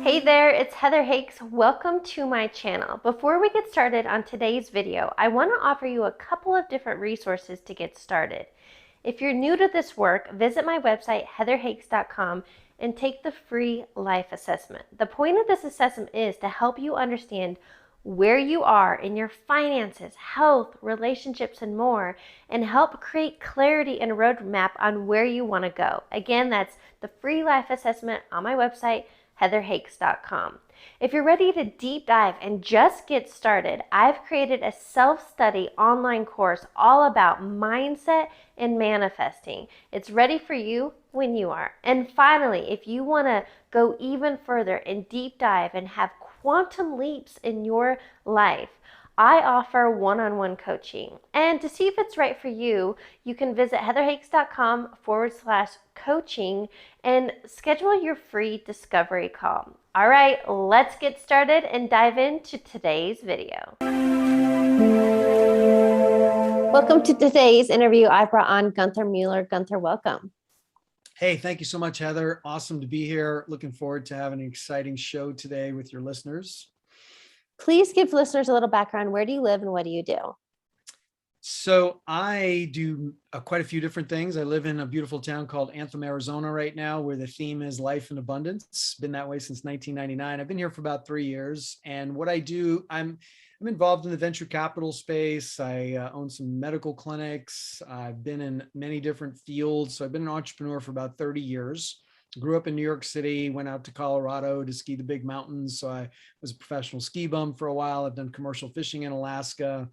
Hey there, it's Heather Hakes. Welcome to my channel. Before we get started on today's video, I want to offer you a couple of different resources to get started. If you're new to this work, visit my website, heatherhakes.com, and take the free life assessment. The point of this assessment is to help you understand where you are in your finances, health, relationships, and more, and help create clarity and a roadmap on where you want to go. Again, that's the free life assessment on my website, heatherhakes.com. If you're ready to deep dive and just get started, I've created a self-study online course all about mindset and manifesting. It's ready for you when you are. And finally, if you want to go even further and deep dive and have quantum leaps in your life, I offer one-on-one coaching. And to see if it's right for you, you can visit heatherhakes.com/coaching and schedule your free discovery call. All right, let's get started and dive into today's video. Welcome to today's interview. I brought on Gunther Mueller. Gunther, welcome. Hey, thank you so much, Heather. Awesome to be here. Looking forward to having an exciting show today with your listeners. Please give listeners a little background. Where do you live and what do you do? So I do quite a few different things. I live in a beautiful town called Anthem, Arizona right now, where the theme is life and abundance. Been that way since 1999. I've been here for about 3 years. And what I do, I'm involved in the venture capital space. I own some medical clinics. I've been in many different fields. So I've been an entrepreneur for about 30 years. Grew up in New York City, went out to Colorado to ski the big mountains. So I was a professional ski bum for a while. I've done commercial fishing in Alaska.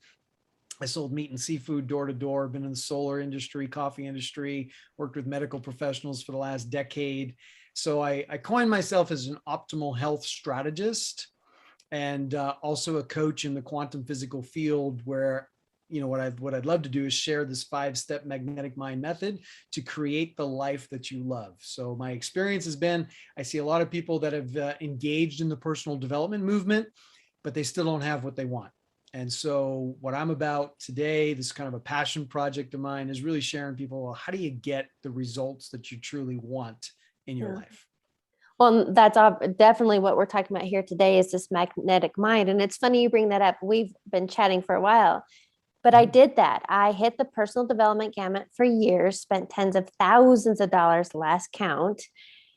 I sold meat and seafood door to door, been in the solar industry, coffee industry, worked with medical professionals for the last decade. So I coined myself as an optimal health strategist and also a coach in the quantum physical field where what I'd love to do is share this 5-step magnetic mind method to create the life that you love. So my experience has been, I see a lot of people that have engaged in the personal development movement, but they still don't have what they want. And so what I'm about today, this kind of a passion project of mine, is really sharing people, well, how do you get the results that you truly want in your life? Well, that's definitely what we're talking about here today is this magnetic mind. And it's funny you bring that up. We've been chatting for a while. But I did that. I hit the personal development gamut for years, spent tens of thousands of dollars last count.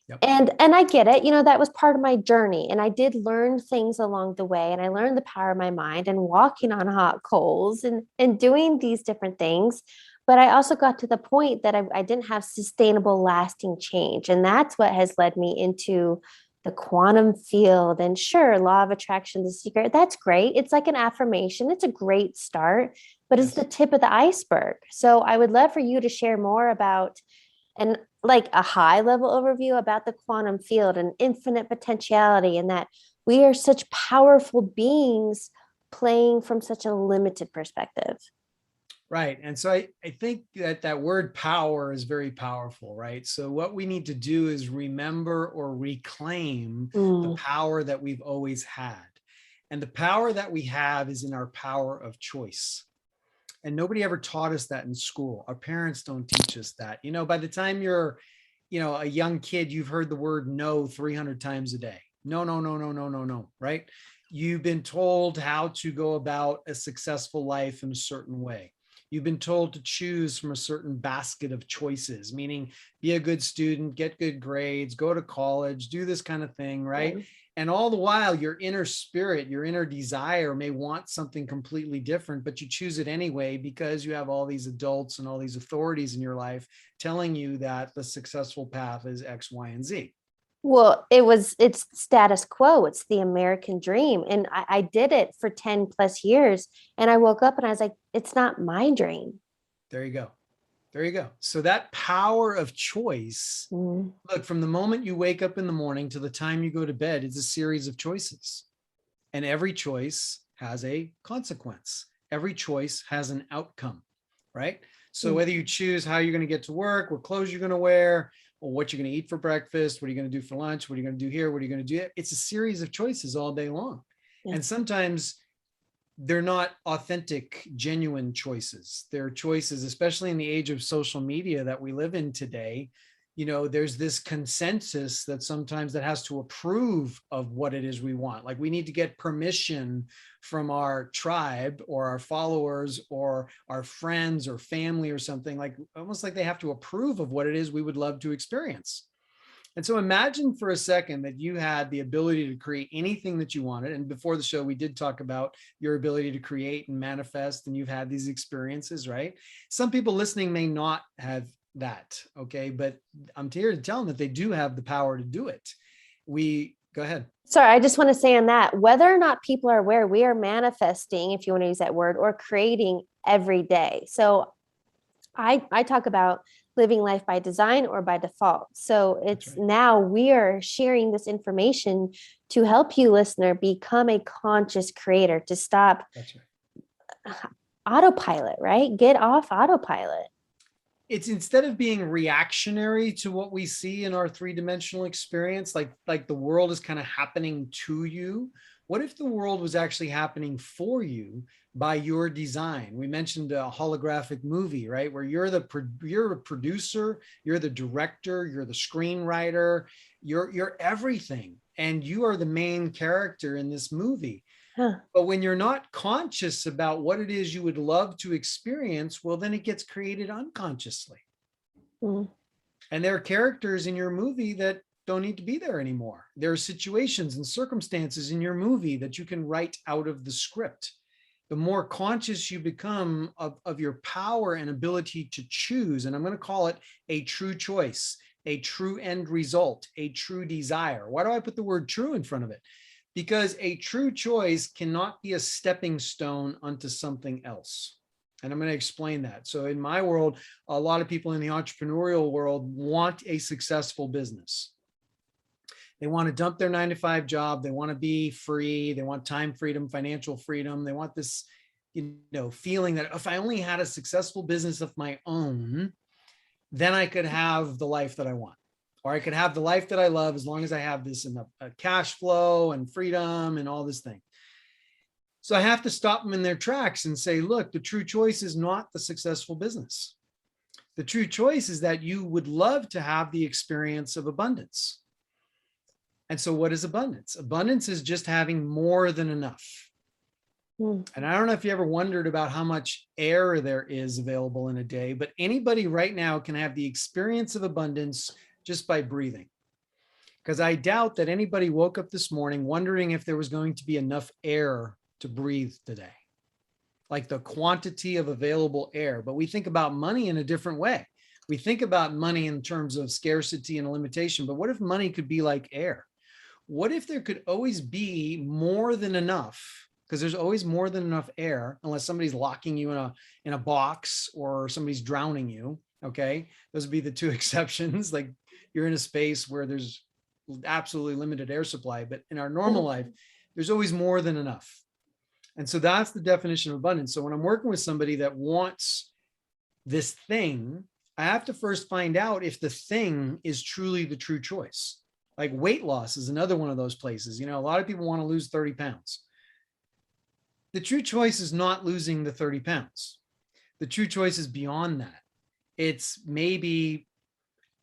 Yep. And I get it. That was part of my journey. And I did learn things along the way. And I learned the power of my mind and walking on hot coals and doing these different things. But I also got to the point that I didn't have sustainable, lasting change. And that's what has led me into the quantum field. And sure, law of attraction, the secret, that's great. It's like an affirmation. It's a great start, but it's the tip of the iceberg. So I would love for you to share more about and like a high level overview about the quantum field and infinite potentiality, and that we are such powerful beings playing from such a limited perspective. Right. And so I think that word power is very powerful, right? So what we need to do is remember or reclaim the power that we've always had. And the power that we have is in our power of choice. And nobody ever taught us that in school. Our parents don't teach us that. By the time you're, a young kid, you've heard the word no 300 times a day. No, no, no, no, no, no, no, right? You've been told how to go about a successful life in a certain way. You've been told to choose from a certain basket of choices, meaning be a good student, get good grades, go to college, do this kind of thing, right? And all the while, your inner spirit, your inner desire may want something completely different, but you choose it anyway because you have all these adults and all these authorities in your life telling you that the successful path is X, Y, and Z. Well, it's status quo. It's the American dream. And I did it for 10 plus years. And I woke up and I was like, it's not my dream. There you go. There you go. So that power of choice, look, from the moment you wake up in the morning to the time you go to bed, it's a series of choices. And every choice has a consequence. Every choice has an outcome, right? So whether you choose how you're going to get to work, what clothes you're going to wear, or what you're going to eat for breakfast, what are you going to do for lunch, what are you going to do here, what are you going to do? It's a series of choices all day long. And sometimes they're not authentic, genuine choices. They're choices, especially in the age of social media that we live in today. there's this consensus that sometimes that has to approve of what it is we want. Like we need to get permission from our tribe or our followers or our friends or family or something, like almost like they have to approve of what it is we would love to experience. And so imagine for a second that you had the ability to create anything that you wanted. And before the show, we did talk about your ability to create and manifest, and you've had these experiences, right? Some people listening may not have that, okay? But I'm here to tell them that they do have the power to do it. Go ahead. Sorry, I just want to say on that, whether or not people are aware, we are manifesting, if you want to use that word, or creating every day. So I talk about living life by design or by default. So it's right. Now we are sharing this information to help you, listener, become a conscious creator, to stop autopilot, right? Get off autopilot. It's instead of being reactionary to what we see in our three-dimensional experience, like the world is kind of happening to you. What if the world was actually happening for you by your design? We mentioned a holographic movie, right? Where you're a producer, you're the director, you're the screenwriter, you're everything. And you are the main character in this movie. Huh. But when you're not conscious about what it is you would love to experience, well, then it gets created unconsciously. Mm. And there are characters in your movie that don't need to be there anymore. There are situations and circumstances in your movie that you can write out of the script. The more conscious you become of your power and ability to choose, and I'm going to call it a true choice, a true end result, a true desire. Why do I put the word true in front of it? Because a true choice cannot be a stepping stone onto something else. And I'm going to explain that. So in my world, a lot of people in the entrepreneurial world want a successful business. They want to dump their 9-to-5 job. They want to be free. They want time freedom, financial freedom. They want this, feeling that if I only had a successful business of my own, then I could have the life that I want. Or I could have the life that I love as long as I have this enough cash flow and freedom and all this thing. So I have to stop them in their tracks and say, look, the true choice is not the successful business. The true choice is that you would love to have the experience of abundance. And so what is abundance? Abundance is just having more than enough. And I don't know if you ever wondered about how much air there is available in a day, but anybody right now can have the experience of abundance just by breathing. Because I doubt that anybody woke up this morning wondering if there was going to be enough air to breathe today, like the quantity of available air. But we think about money in a different way. We think about money in terms of scarcity and limitation, but what if money could be like air? What if there could always be more than enough? Because there's always more than enough air, unless somebody's locking you in a box or somebody's drowning you. Okay, those would be the two exceptions. Like you're in a space where there's absolutely limited air supply, but in our normal life, there's always more than enough. And so that's the definition of abundance. So when I'm working with somebody that wants this thing, I have to first find out if the thing is truly the true choice. Like weight loss is another one of those places. A lot of people want to lose 30 pounds. The true choice is not losing the 30 pounds. The true choice is beyond that. It's maybe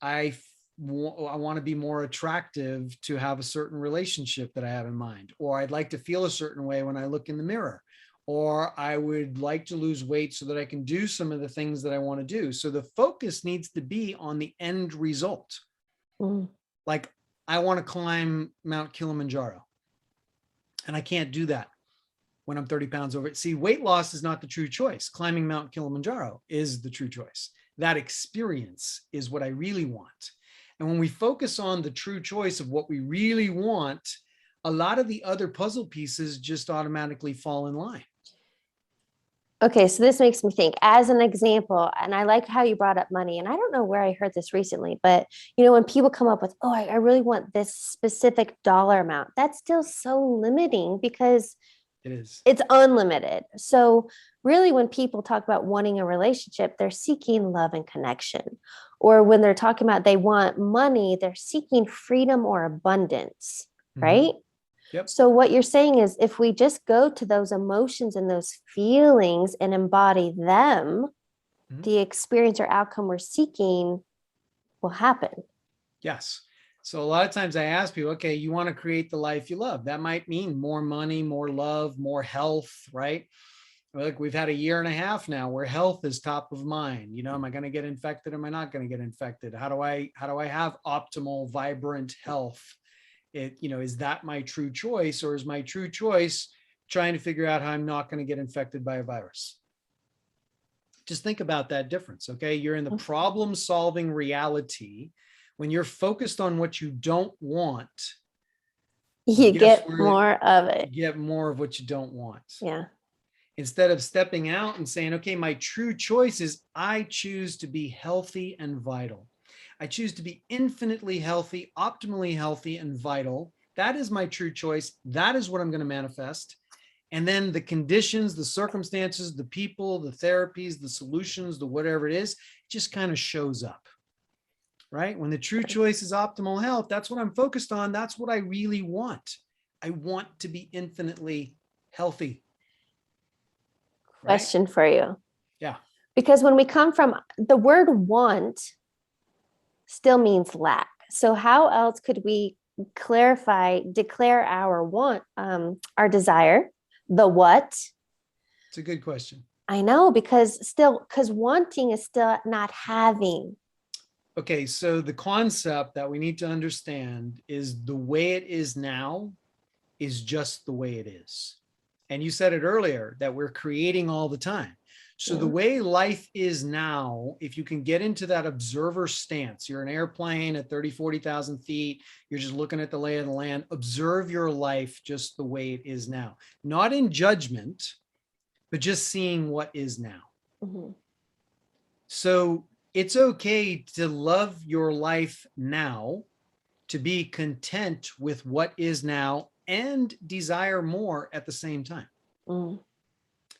I want to be more attractive to have a certain relationship that I have in mind, or I'd like to feel a certain way when I look in the mirror, or I would like to lose weight so that I can do some of the things that I want to do. So the focus needs to be on the end result. Like I want to climb Mount Kilimanjaro, and I can't do that when I'm 30 pounds over. See, weight loss is not the true choice. Climbing Mount Kilimanjaro is the true choice. That experience is what I really want. And when we focus on the true choice of what we really want, a lot of the other puzzle pieces just automatically fall in line. Okay, so this makes me think, as an example, and I like how you brought up money, and I don't know where I heard this recently, but when people come up with, oh, I really want this specific dollar amount, that's still so limiting because it's unlimited. So really, when people talk about wanting a relationship, they're seeking love and connection. Or when they're talking about they want money, they're seeking freedom or abundance, right? Yep. So what you're saying is if we just go to those emotions and those feelings and embody them, the experience or outcome we're seeking will happen. Yes. So a lot of times I ask people, okay, you want to create the life you love. That might mean more money, more love, more health, right? Look, we've had a year and a half now where health is top of mind. Am I going to get infected? Am I not going to get infected? How do I have optimal, vibrant health? Is that my true choice, or is my true choice trying to figure out how I'm not going to get infected by a virus? Just think about that difference. Okay. You're in the problem solving reality. When you're focused on what you don't want, You guess get where more of you it. get more of what you don't want. Yeah. Instead of stepping out and saying, okay, my true choice is I choose to be healthy and vital. I choose to be infinitely healthy, optimally healthy and vital. That is my true choice. That is what I'm going to manifest. And then the conditions, the circumstances, the people, the therapies, the solutions, the whatever it is, just kind of shows up, right? When the true choice is optimal health, that's what I'm focused on. That's what I really want. I want to be infinitely healthy. Right? Question for you. Yeah. Because when we come from the word want still means lack. So how else could we declare our want, our desire, the what? It's a good question. I know, because wanting is still not having. Okay, so the concept that we need to understand is the way it is now is just the way it is. And you said it earlier that we're creating all the time. So the way life is now, if you can get into that observer stance, you're an airplane at 30, 40,000 feet, you're just looking at the lay of the land, observe your life just the way it is now, not in judgment, but just seeing what is now. Mm-hmm. So it's okay to love your life now, to be content with what is now and desire more at the same time.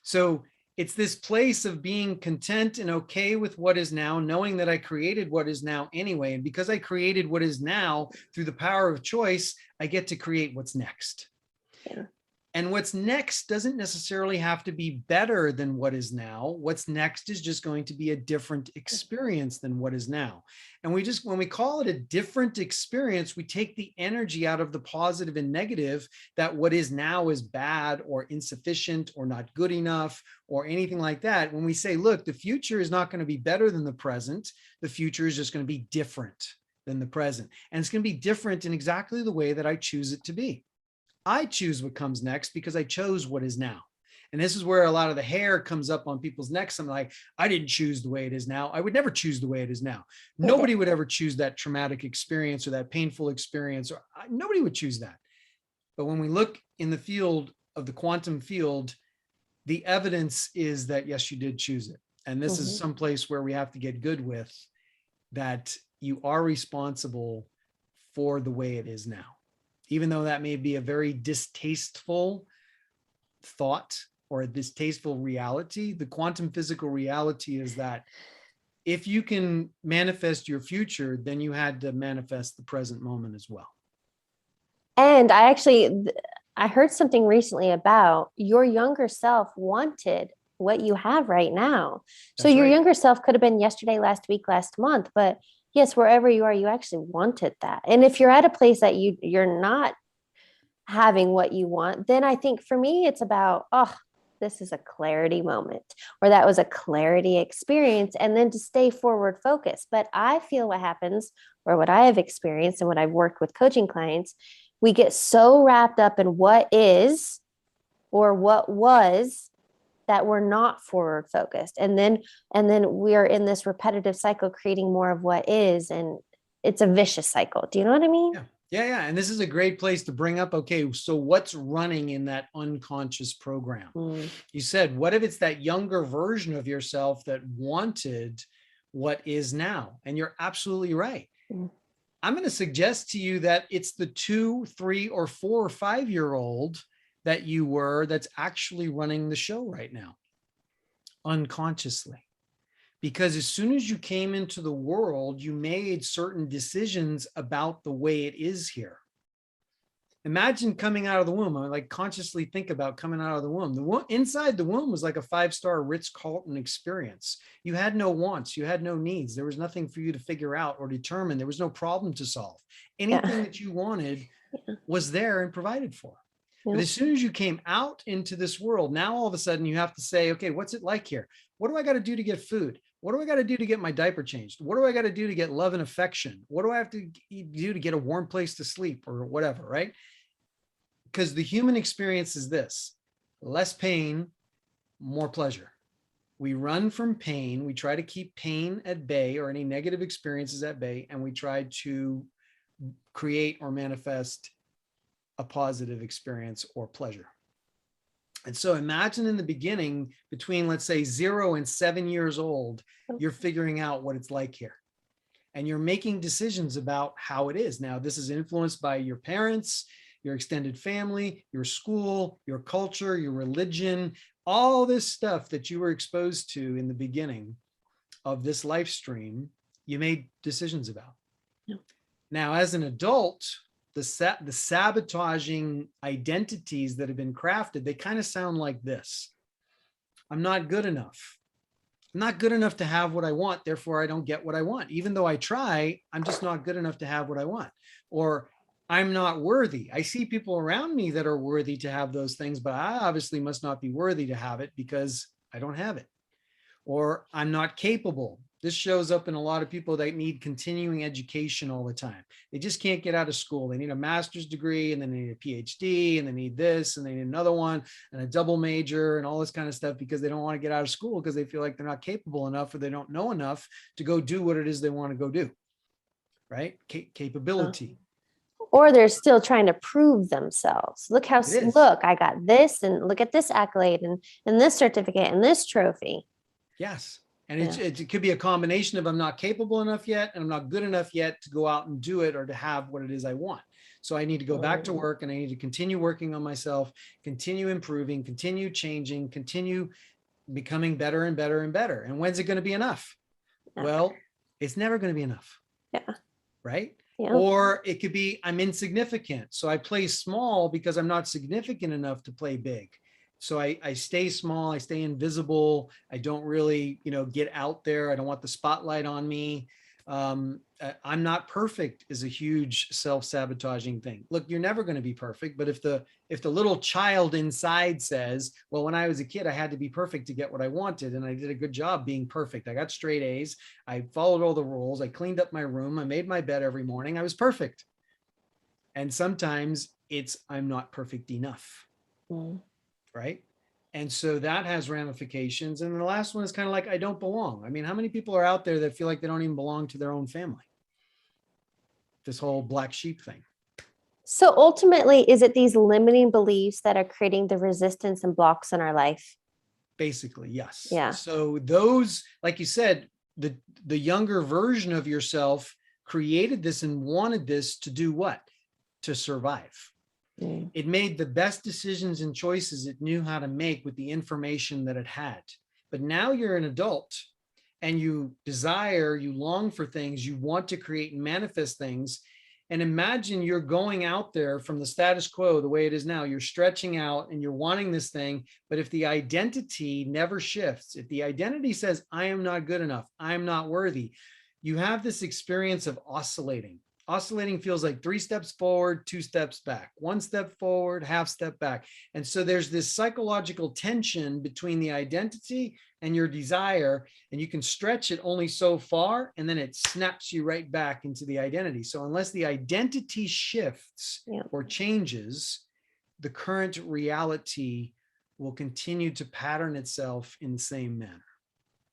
So it's this place of being content and okay with what is now, knowing that I created what is now anyway. And because I created what is now through the power of choice, I get to create what's next. Yeah. And what's next doesn't necessarily have to be better than what is now. What's next is just going to be a different experience than what is now. And when we call it a different experience, we take the energy out of the positive and negative that what is now is bad or insufficient or not good enough or anything like that. When we say, look, the future is not going to be better than the present, the future is just going to be different than the present. And it's going to be different in exactly the way that I choose it to be. I choose what comes next because I chose what is now. And this is where a lot of the hair comes up on people's necks. I'm like, I didn't choose the way it is now. I would never choose the way it is now. Nobody would ever choose that traumatic experience or that painful experience, or nobody would choose that. But when we look in the field of the quantum field, the evidence is that, yes, you did choose it. And this is some place where we have to get good with that. You are responsible for the way it is now. Even though that may be a very distasteful thought or a distasteful reality, the quantum physical reality is that if you can manifest your future, then you had to manifest the present moment as well. And I heard something recently about your younger self wanted what you have right now. So your younger self could have been yesterday, last week, last month, but yes, wherever you are, you actually wanted that. And if you're at a place that you're not having what you want, then I think for me, it's about, this is a clarity moment, or that was a clarity experience, and then to stay forward focused. But I feel what happens, or what I have experienced and what I've worked with coaching clients, we get so wrapped up in what is or what was that we're not forward focused. And then we are in this repetitive cycle, creating more of what is, and it's a vicious cycle. Do you know what I mean? Yeah. And this is a great place to bring up, okay, so what's running in that unconscious program? You said, what if it's that younger version of yourself that wanted what is now? And you're absolutely right. I'm going to suggest to you that it's the 2, 3, or 4 or 5-year-old that you were that's actually running the show right now, unconsciously. Because as soon as you came into the world, you made certain decisions about the way it is here. Imagine coming out of the womb. I like consciously think about coming out of the womb. The womb inside the womb was like a 5-star Ritz-Carlton experience. You had no wants, you had no needs. There was nothing for you to figure out or determine. There was no problem to solve. Anything Yeah. that you wanted Yeah. was there and provided for. But Yeah. as soon as you came out into this world, now all of a sudden you have to say, okay, what's it like here? What do I got to do to get food? What do I got to do to get my diaper changed? What do I got to do to get love and affection? What do I have to do to get a warm place to sleep or whatever, right? Because the human experience is this: less pain, more pleasure. We run from pain. We try to keep pain at bay or any negative experiences at bay, and we try to create or manifest a positive experience or pleasure. And so imagine in the beginning, between, let's say, 0 and 7 years old, you're figuring out what it's like here. And you're making decisions about how it is. Now, this is influenced by your parents, your extended family, your school, your culture, your religion, all this stuff that you were exposed to in the beginning of this life stream, you made decisions about. Yeah. Now, as an adult, the sabotaging identities that have been crafted, they kind of sound like this: I'm not good enough. I'm not good enough to have what I want, therefore I don't get what I want. Even though I try, I'm just not good enough to have what I want. Or I'm not worthy. I see people around me that are worthy to have those things, but I obviously must not be worthy to have it because I don't have it. Or I'm not capable. This shows up in a lot of people that need continuing education all the time. They just can't get out of school. They need a master's degree, and then they need a PhD, and they need this, and they need another one, and a double major, and all this kind of stuff, because they don't want to get out of school because they feel like they're not capable enough, or they don't know enough to go do what it is they want to go do. Right? Capability. Or they're still trying to prove themselves. Look how, It is. look, I got this, and look at this accolade, and this certificate, and this trophy. Yes. And it could be a combination of I'm not capable enough yet, and I'm not good enough yet to go out and do it or to have what it is I want. So I need to go back to work, and I need to continue working on myself, continue improving, continue changing, continue becoming better and better and better. And when's it going to be enough? Well, it's never going to be enough. Yeah. Right? Yeah. Or it could be I'm insignificant. So I play small because I'm not significant enough to play big. So I stay small, I stay invisible. I don't really, get out there. I don't want the spotlight on me. I'm not perfect is a huge self-sabotaging thing. Look, you're never going to be perfect, but if the little child inside says, well, when I was a kid, I had to be perfect to get what I wanted, and I did a good job being perfect. I got straight A's. I followed all the rules. I cleaned up my room. I made my bed every morning. I was perfect. And sometimes it's I'm not perfect enough. Right? And so that has ramifications. And the last one is kind of like, I don't belong. I mean, how many people are out there that feel like they don't even belong to their own family? This whole black sheep thing. So ultimately, is it these limiting beliefs that are creating the resistance and blocks in our life? Basically, yes. Yeah. So those, like you said, the younger version of yourself created this and wanted this to do what? To survive. It made the best decisions and choices it knew how to make with the information that it had. But now you're an adult, and you desire, you long for things, you want to create and manifest things. And imagine you're going out there from the status quo, the way it is now, you're stretching out and you're wanting this thing. But if the identity never shifts, if the identity says, I am not good enough, I am not worthy, you have this experience of oscillating. Oscillating feels like 3 steps forward, 2 steps back, 1 step forward, half step back. And so there's this psychological tension between the identity and your desire, and you can stretch it only so far, and then it snaps you right back into the identity. So unless the identity shifts or changes, the current reality will continue to pattern itself in the same manner.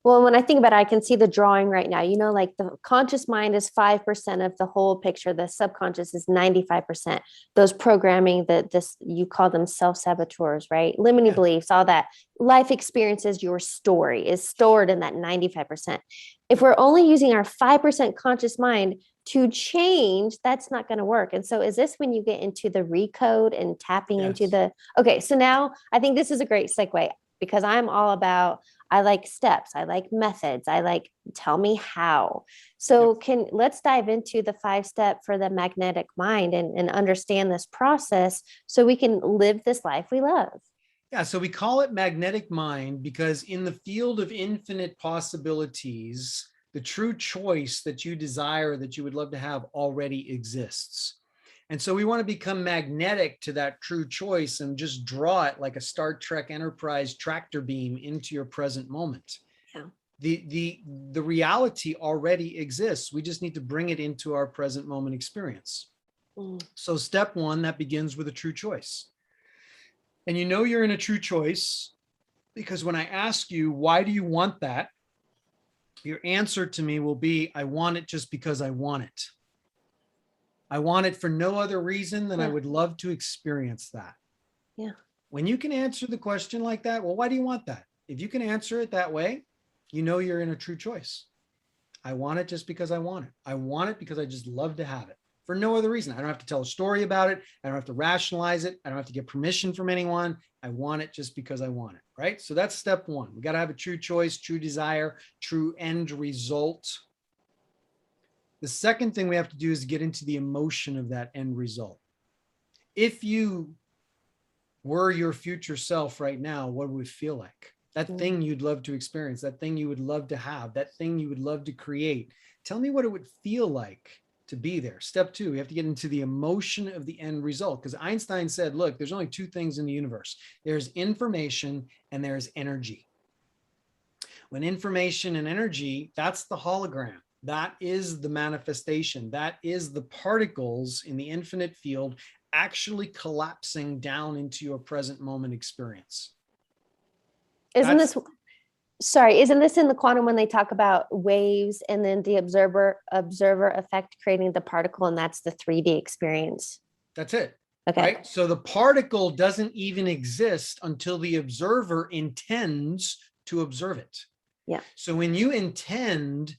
Well, when I think about it, I can see the drawing right now. Like the conscious mind is 5% of the whole picture. The subconscious is 95%. Those programming that you call them self-saboteurs, right? Limiting beliefs, all that. Life experiences, your story is stored in that 95%. If we're only using our 5% conscious mind to change, that's not going to work. And so is this when you get into the recode and tapping into okay, so now I think this is a great segue, because I'm all about, I like steps. I like methods. I like, tell me how. So Yep. let's dive into the 5 step for the magnetic mind and understand this process so we can live this life we love. Yeah, so we call it magnetic mind because in the field of infinite possibilities, the true choice that you desire, that you would love to have, already exists. And so we want to become magnetic to that true choice and just draw it like a Star Trek Enterprise tractor beam into your present moment. Yeah. The reality already exists. We just need to bring it into our present moment experience. So step one, that begins with a true choice. And you know you're in a true choice because when I ask you, why do you want that? Your answer to me will be, I want it just because I want it. I want it for no other reason than I would love to experience that. Yeah. When you can answer the question like that, well, why do you want that? If you can answer it that way, you know you're in a true choice. I want it just because I want it. I want it because I just love to have it for no other reason. I don't have to tell a story about it. I don't have to rationalize it. I don't have to get permission from anyone. I want it just because I want it, right? So that's step one. We got to have a true choice, true desire, true end result. The second thing we have to do is get into the emotion of that end result. If you were your future self right now, what would it feel like? That thing you'd love to experience, that thing you would love to have, that thing you would love to create. Tell me what it would feel like to be there. Step two, we have to get into the emotion of the end result, because Einstein said, look, there's only 2 things in the universe. There's information and there's energy. When information and energy, that's the hologram. That is the manifestation. That is the particles in the infinite field actually collapsing down into your present moment experience. Isn't this in the quantum when they talk about waves and then the observer effect creating the particle, and that's the 3D experience? That's it. Okay. Right? So the particle doesn't even exist until the observer intends to observe it. Yeah. So when you intend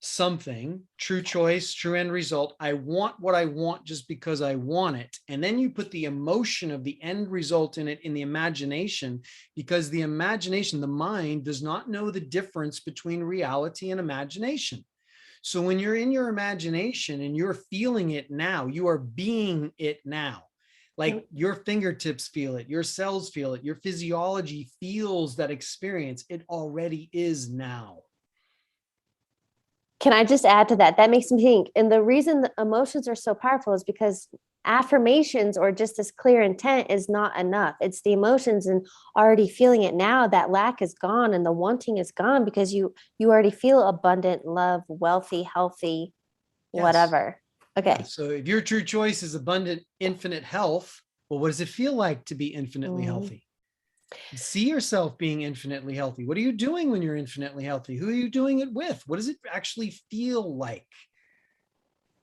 something, true choice, true end result, I want what I want just because I want it. And then you put the emotion of the end result in it, in the imagination, because the imagination, the mind, does not know the difference between reality and imagination. So when you're in your imagination and you're feeling it now, you are being it now. Like your fingertips feel it, your cells feel it, your physiology feels that experience. It already is now. Can I just add to that? That makes me think. And the reason the emotions are so powerful is because affirmations or just this clear intent is not enough. It's the emotions and already feeling it now. That lack is gone and the wanting is gone because you already feel abundant, love, wealthy, healthy, whatever. Okay. Yeah, so if your true choice is abundant, infinite health, well, what does it feel like to be infinitely healthy? See yourself being infinitely healthy. What are you doing when you're infinitely healthy? Who are you doing it with? What does it actually feel like?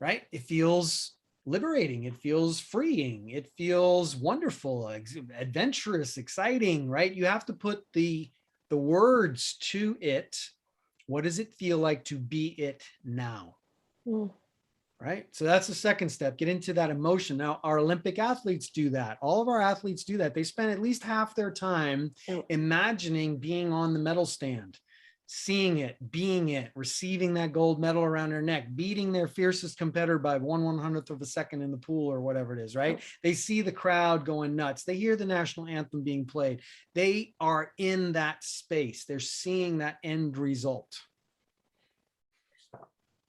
Right? It feels liberating. It feels freeing. It feels wonderful, adventurous, exciting, right? You have to put the words to it. What does it feel like to be it now? Right? So that's the second step. Get into that emotion. Now, our Olympic athletes do that. All of our athletes do that. They spend at least half their time imagining being on the medal stand, seeing it, being it, receiving that gold medal around their neck, beating their fiercest competitor by 1/100th of a second in the pool or whatever it is, right? They see the crowd going nuts. They hear the national anthem being played. They are in that space. They're seeing that end result.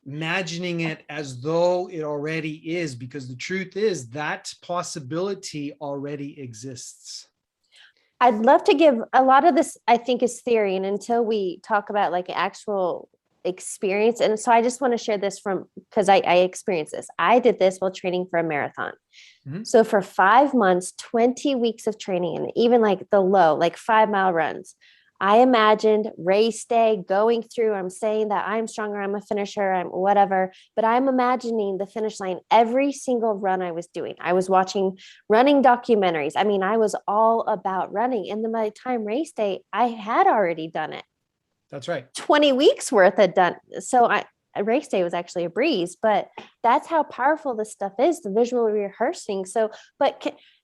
Imagining it as though it already is, because the truth is that possibility already exists. I'd love to give a lot of this, I think, is theory. And until we talk about like actual experience. And so I just want to share this because I experienced this. I did this while training for a marathon. So for 5 months, 20 weeks of training, and even like the low, like 5-mile runs, I imagined race day going through. I'm saying that I'm stronger, I'm a finisher, I'm whatever, but I'm imagining the finish line every single run I was doing. I was watching running documentaries. I mean, I was all about running. And then by the time race day, I had already done it. That's right. 20 weeks worth of done. So race day was actually a breeze, but that's how powerful this stuff is, the visual rehearsing. So,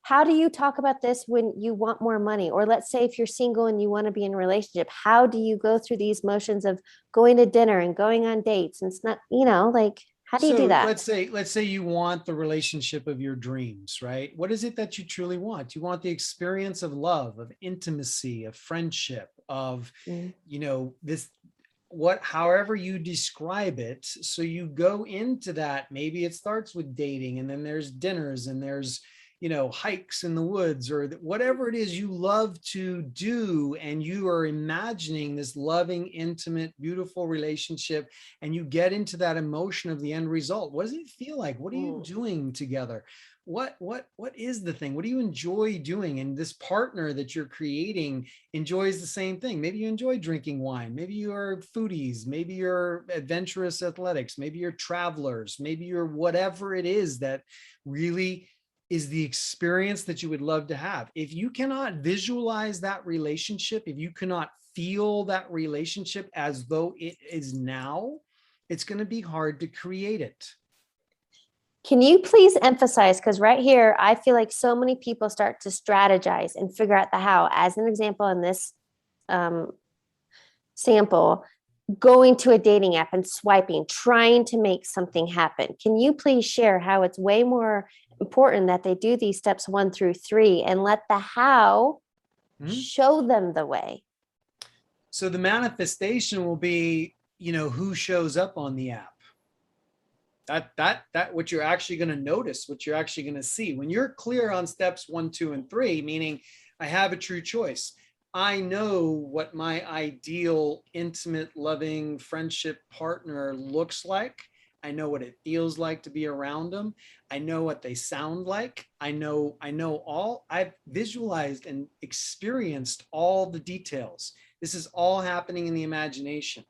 how do you talk about this when you want more money? Or let's say if you're single and you want to be in a relationship, how do you go through these motions of going to dinner and going on dates? And it's not, like, how do you do So that? let's say you want the relationship of your dreams, right? What is it that you truly want? You want the experience of love, of intimacy, of friendship, of, Mm. this, what, however you describe it. So you go into that. Maybe it starts with dating, and then there's dinners, and there's, hikes in the woods, or whatever it is you love to do. And you are imagining this loving, intimate, beautiful relationship, and you get into that emotion of the end result. What does it feel like? What are you Mm. doing together? What is the thing? What do you enjoy doing? And this partner that you're creating enjoys the same thing. Maybe you enjoy drinking wine. Maybe you are foodies. Maybe you're adventurous athletics. Maybe you're travelers. Maybe you're whatever it is that really is the experience that you would love to have. If you cannot visualize that relationship, if you cannot feel that relationship as though it is now, it's going to be hard to create it. Can you please emphasize? Because right here, I feel like so many people start to strategize and figure out the how. As an example, in this um, sample, going to a dating app and swiping, trying to make something happen. Can you please share how it's way more important that they do these steps 1 through 3 and let the how show them the way? So the manifestation will be, who shows up on the app. That what you're actually going to notice, what you're actually going to see when you're clear on steps 1, 2, and 3, meaning I have a true choice. I know what my ideal, intimate, loving friendship partner looks like. I know what it feels like to be around them. I know what they sound like. I've visualized and experienced all the details. This is all happening in the imagination,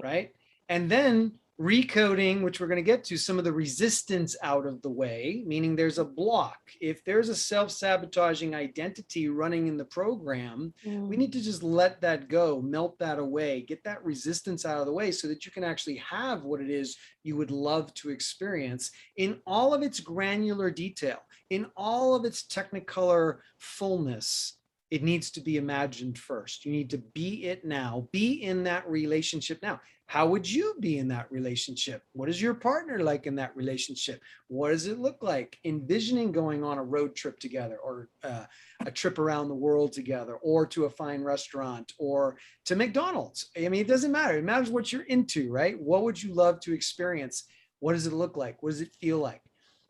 right? And then recoding, which we're going to get to, some of the resistance out of the way, meaning there's a block. If there's a self-sabotaging identity running in the program, we need to just let that go, melt that away, get that resistance out of the way so that you can actually have what it is you would love to experience in all of its granular detail, in all of its technicolor fullness. It needs to be imagined first. You need to be it now, be in that relationship now. How would you be in that relationship? What is your partner like in that relationship? What does it look like? Envisioning going on a road trip together, or a trip around the world together, or to a fine restaurant, or to McDonald's. I mean, it doesn't matter. It matters what you're into, right? What would you love to experience? What does it look like? What does it feel like?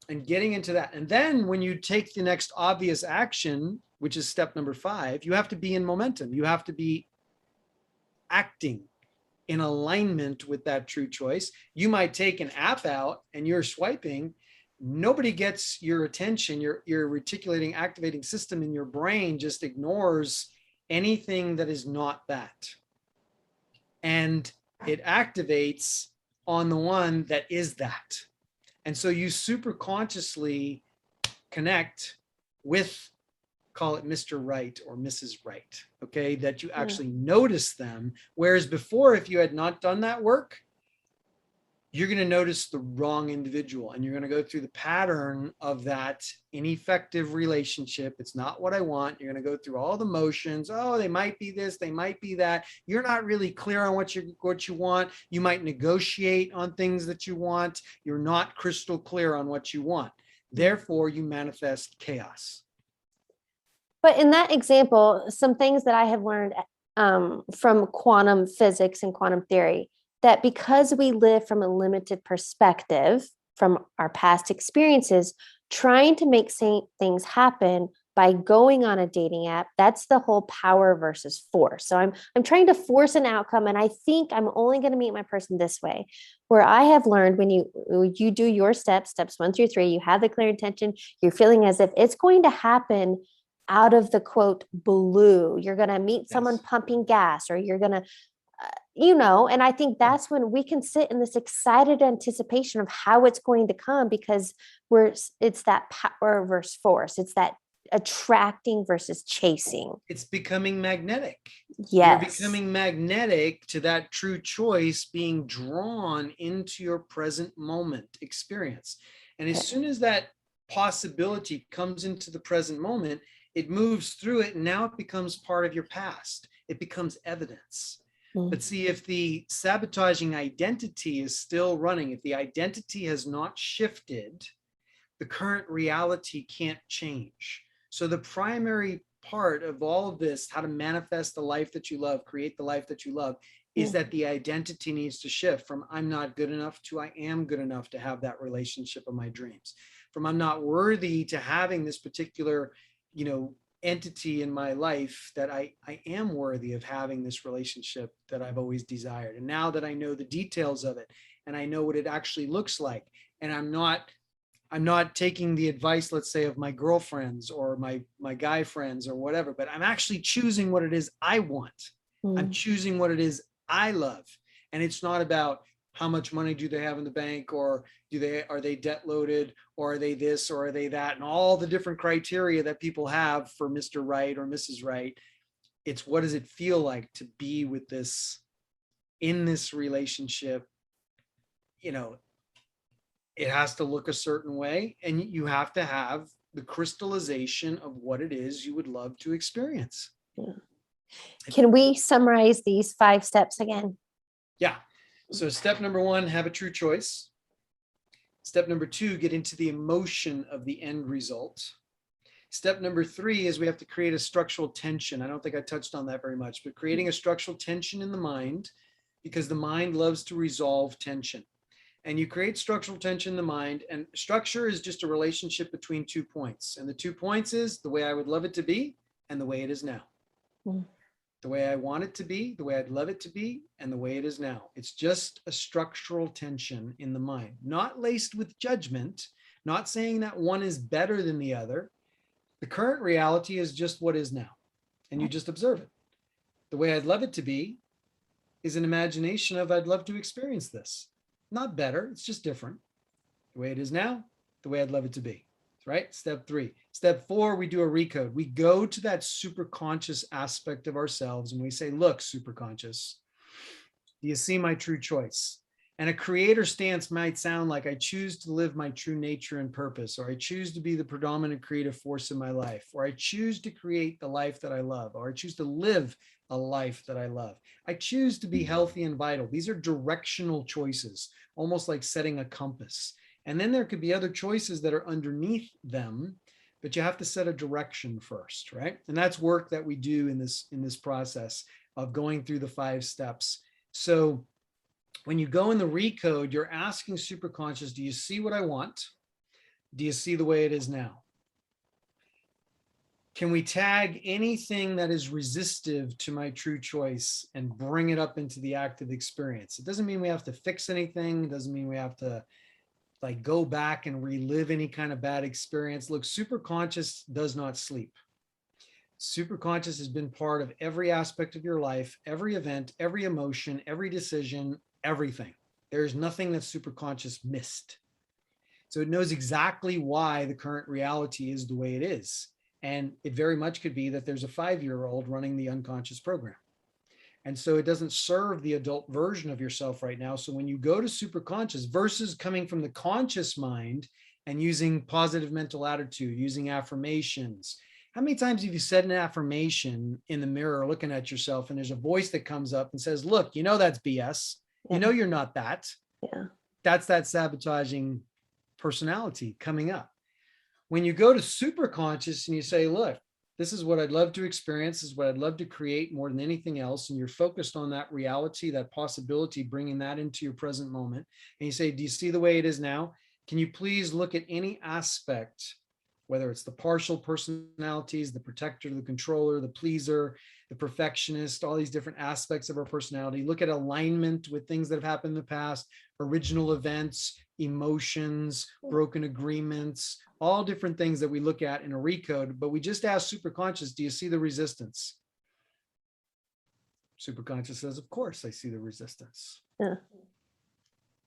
And getting into that. And then when you take the next obvious action, which is step number 5, you have to be in momentum. You have to be acting in alignment with that true choice. You might take an app out and you're swiping. Nobody gets your attention. Your reticulating, activating system in your brain just ignores anything that is not that. And it activates on the one that is that. And so you super consciously connect with, call it Mr. Right or Mrs. Right, okay, that you actually notice them. Whereas before, if you had not done that work, you're going to notice the wrong individual, and you're going to go through the pattern of that ineffective relationship. It's not what I want. You're going to go through all the motions. Oh, they might be this, they might be that. You're not really clear on what you want. You might negotiate on things that you want. You're not crystal clear on what you want. Therefore, you manifest chaos. But in that example, some things that I have learned from quantum physics and quantum theory, that because we live from a limited perspective from our past experiences, trying to make things happen by going on a dating app, that's the whole power versus force. So I'm trying to force an outcome, and I think I'm only going to meet my person this way. Where I have learned, when you do your steps 1 through 3, you have the clear intention, you're feeling as if it's going to happen out of the quote blue. You're going to meet someone pumping gas, or you're going to, and I think that's when we can sit in this excited anticipation of how it's going to come, because it's that power versus force. It's that attracting versus chasing. It's becoming magnetic. You're Yes. becoming magnetic to that true choice being drawn into your present moment experience. And as Okay. soon as that possibility comes into the present moment, it moves through it and now it becomes part of your past. It becomes evidence. Mm. But see, if the sabotaging identity is still running, if the identity has not shifted, the current reality can't change. So the primary part of all of this, how to manifest the life that you love, create the life that you love, is that the identity needs to shift from I'm not good enough to I am good enough to have that relationship of my dreams. From I'm not worthy to having this particular, entity in my life, that I am worthy of having this relationship that I've always desired. And now that I know the details of it and I know what it actually looks like, and I'm not taking the advice, let's say, of my girlfriends or my guy friends or whatever, but I'm actually choosing what it is I want. I'm Mm. choosing what it is I love. And it's not about how much money do they have in the bank, or are they debt loaded, or are they this, or are they that, and all the different criteria that people have for Mr. Right or Mrs. Right. It's what does it feel like to be with this, in this relationship. You know, it has to look a certain way, and you have to have the crystallization of what it is you would love to experience. Yeah. Can we summarize these 5 steps again? Yeah. So step number 1, have a true choice. Step number 2, get into the emotion of the end result. Step number 3 is we have to create a structural tension. I don't think I touched on that very much, but creating a structural tension in the mind, because the mind loves to resolve tension. And you create structural tension in the mind, and structure is just a relationship between 2 points. And the 2 points is the way I would love it to be and the way it is now. Mm. The way I want it to be, the way I'd love it to be, and the way it is now. It's just a structural tension in the mind, not laced with judgment, not saying that one is better than the other. The current reality is just what is now, and you just observe it. The way I'd love it to be is an imagination of I'd love to experience this. Not better, it's just different. The way it is now, the way I'd love it to be. Right? Step 3. Step 4, we do a recode. We go to that super conscious aspect of ourselves and we say, look, super conscious, do you see my true choice? And a creator stance might sound like I choose to live my true nature and purpose, or I choose to be the predominant creative force in my life, or I choose to create the life that I love, or I choose to live a life that I love. I choose to be healthy and vital. These are directional choices, almost like setting a compass. And then there could be other choices that are underneath them, but you have to set a direction first, right? And that's work that we do in this process of going through the 5 steps. So when you go in the recode, you're asking superconscious, do you see what I want? Do you see the way it is now? Can we tag anything that is resistive to my true choice and bring it up into the active experience? It doesn't mean we have to fix anything. It doesn't mean we have to like go back and relive any kind of bad experience. Look, superconscious does not sleep. Superconscious has been part of every aspect of your life, every event, every emotion, every decision, everything. There's nothing that superconscious missed. So it knows exactly why the current reality is the way it is. And it very much could be that there's a 5-year-old running the unconscious program. And so it doesn't serve the adult version of yourself right now. So when you go to superconscious versus coming from the conscious mind and using positive mental attitude, using affirmations, how many times have you said an affirmation in the mirror looking at yourself and there's a voice that comes up and says, look, you know that's BS. You know you're not that. Yeah. That's that sabotaging personality coming up. When you go to super conscious and you say, look, this is what I'd love to experience, this is what I'd love to create more than anything else, and you're focused on that reality, that possibility, bringing that into your present moment, and you say, do you see the way it is now? Can you please look at any aspect, whether it's the partial personalities, the protector, the controller, the pleaser, the perfectionist, all these different aspects of our personality. Look at alignment with things that have happened in the past, original events, emotions, broken agreements, all different things that we look at in a recode, but we just ask superconscious, do you see the resistance? Superconscious says, of course, I see the resistance. Yeah.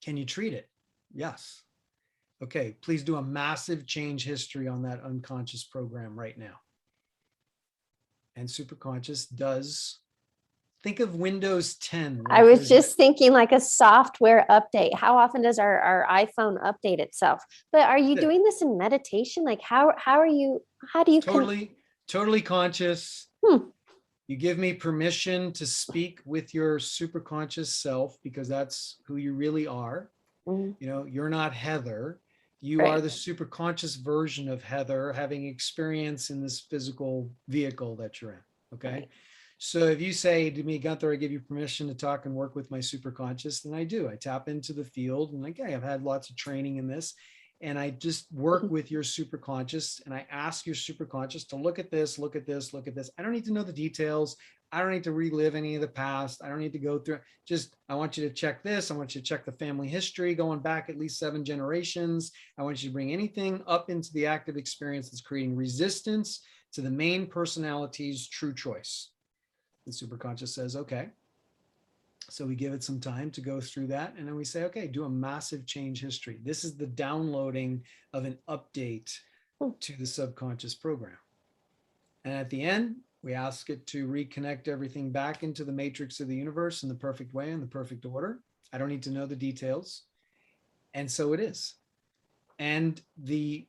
Can you treat it? Yes. Okay, please do a massive change history on that unconscious program right now. And superconscious does think of Windows 10, I right? was There's just thinking like a software update. How often does our iPhone update itself? But are you that doing this in meditation? Like how are you, how do you totally conscious. hmm, You give me permission to speak with your superconscious self because that's who you really are. mm, You're not Heather. You are right, the superconscious version of Heather having experience in this physical vehicle that you're in. Okay. right. So if you say to me, Gunther, I give you permission to talk and work with my superconscious, then I do. I tap into the field and like, I've had lots of training in this. And I just work with your superconscious and I ask your superconscious to look at this, look at this, look at this. I don't need to know the details. I don't need to relive any of the past. I don't need to go through. Just, I want you to check this. I want you to check the family history going back at least 7 generations. I want you to bring anything up into the active experience that's creating resistance to the main personality's true choice. The superconscious says, okay. So we give it some time to go through that. And then we say, okay, do a massive change history. This is the downloading of an update Hmm. to the subconscious program. And at the end, we ask it to reconnect everything back into the matrix of the universe in the perfect way, in the perfect order. I don't need to know the details. And so it is. And the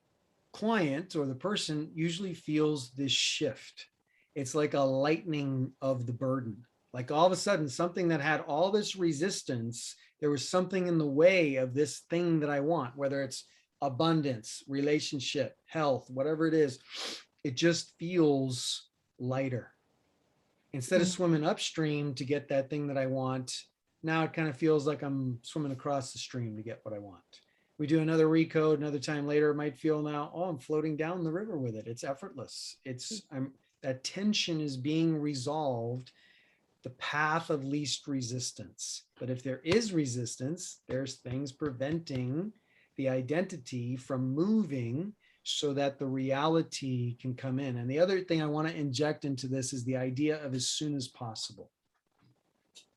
client or the person usually feels this shift. It's like a lightening of the burden. Like all of a sudden, something that had all this resistance, there was something in the way of this thing that I want, whether it's abundance, relationship, health, whatever it is, it just feels lighter. Instead of swimming upstream to get that thing that I want, now it kind of feels like I'm swimming across the stream to get what I want. We do another recode, another time later, it might feel now, oh, I'm floating down the river with it. It's effortless. That tension is being resolved, the path of least resistance. But if there is resistance, there's things preventing the identity from moving so that the reality can come in. And the other thing I want to inject into this is the idea of as soon as possible.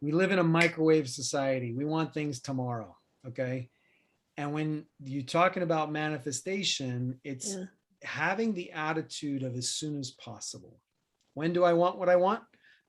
We live in a microwave society. We want things tomorrow. Okay. And when you're talking about manifestation, it's Yeah. having the attitude of as soon as possible. When do I want what I want?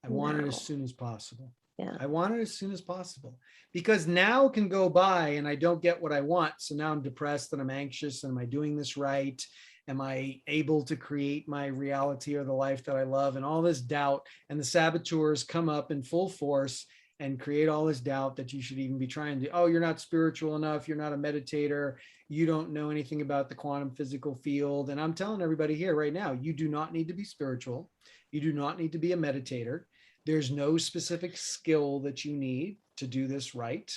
I want it as Now. soon as possible. Yeah. I want it as soon as possible because now can go by and I don't get what I want. So now I'm depressed and I'm anxious. And am I doing this right? Am I able to create my reality or the life that I love? And all this doubt and the saboteurs come up in full force and create all this doubt that you should even be trying to, oh, you're not spiritual enough. You're not a meditator. You don't know anything about the quantum physical field. And I'm telling everybody here right now, you do not need to be spiritual. You do not need to be a meditator. There's no specific skill that you need to do this right.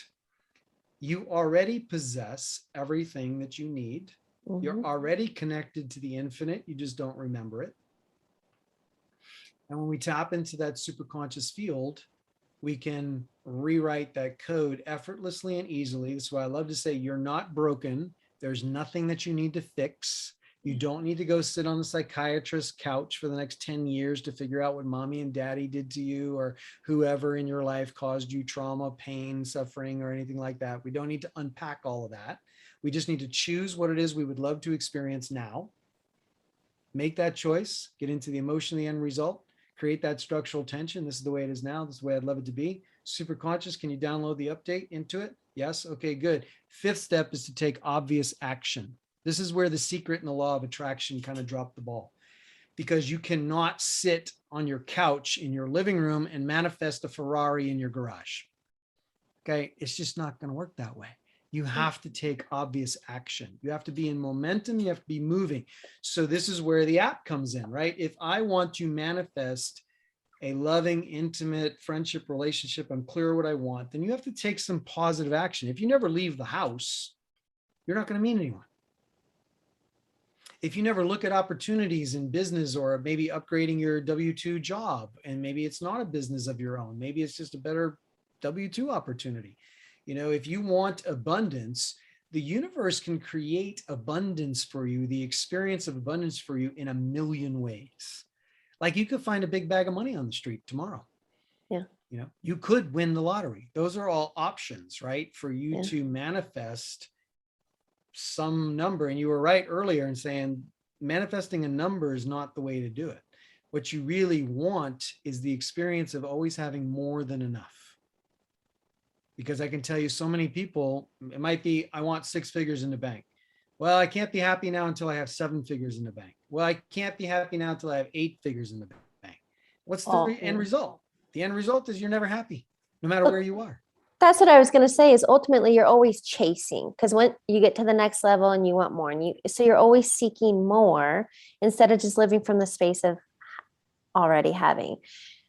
You already possess everything that you need. You're already connected to the infinite. You just don't remember it. And when we tap into that superconscious field, we can rewrite that code effortlessly and easily. That's why I love to say you're not broken. There's nothing that you need to fix. You don't need to go sit on the psychiatrist's couch for the next 10 years to figure out what mommy and daddy did to you or whoever in your life caused you trauma, pain, suffering, or anything like that. We don't need to unpack all of that. We just need to choose what it is we would love to experience now. Make that choice, get into the emotion of the end result, create that structural tension. This is the way it is now. This is the way I'd love it to be. Super conscious. Can you download the update into it? Yes. Okay, good. Fifth step is to take obvious action. This is where the secret and the law of attraction kind of drop the ball, because you cannot sit on your couch in your living room and manifest a Ferrari in your garage. Okay. It's just not going to work that way. You have to take obvious action. You have to be in momentum. You have to be moving. So this is where the app comes in, right? If I want to manifest a loving, intimate friendship relationship, I'm clear what I want, then you have to take some positive action. If you never leave the house, you're not going to meet anyone. If you never look at opportunities in business or maybe upgrading your W-2 job, and maybe it's not a business of your own, maybe it's just a better W-2 opportunity. If you want abundance, the universe can create abundance for you, the experience of abundance for you in a million ways. Like you could find a big bag of money on the street tomorrow. Yeah. You could win the lottery. Those are all options, right? For you to manifest some number. And you were right earlier in saying manifesting a number is not the way to do it. What you really want is the experience of always having more than enough. Because I can tell you so many people, it might be, I want 6 figures in the bank. Well, I can't be happy now until I have 7 figures in the bank. Well, I can't be happy now until I have 8 figures in the bank. What's the end result? The end result is you're never happy, no matter where you are. That's what I was going to say is ultimately you're always chasing because when you get to the next level and you want more so you're always seeking more instead of just living from the space of already having.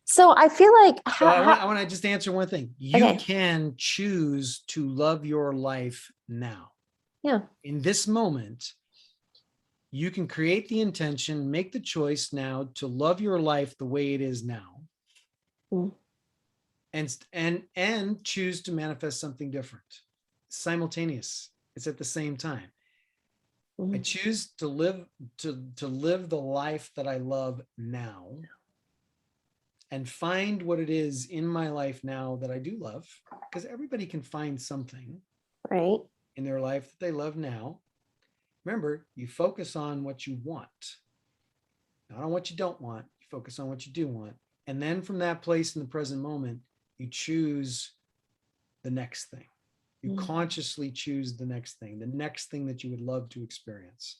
So I feel like I want to just answer one thing. You okay. can choose to love your life now. Yeah. In this moment, you can create the intention, make the choice now to love your life the way it is now. Mm. And choose to manifest something different. Simultaneous. It's at the same time. Mm. I choose to live the life that I love now and find what it is in my life now that I do love, because everybody can find something right in their life that they love now. Remember, you focus on what you want, not on what you don't want. You focus on what you do want. And then from that place in the present moment, you choose the next thing. You consciously choose the next thing that you would love to experience.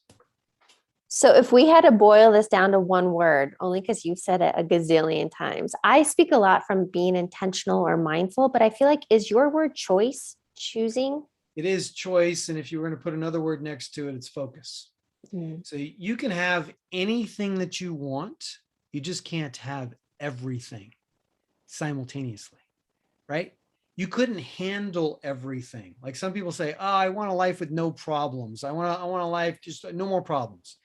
So if we had to boil this down to one word, only because you've said it a gazillion times, I speak a lot from being intentional or mindful, but I feel like, is your word choice, choosing? It is choice. And if you were going to put another word next to it, it's focus. So you can have anything that you want. You just can't have everything simultaneously, right? You couldn't handle everything. Like some people say, oh, I want a life with no problems. I want a life, just no more problems.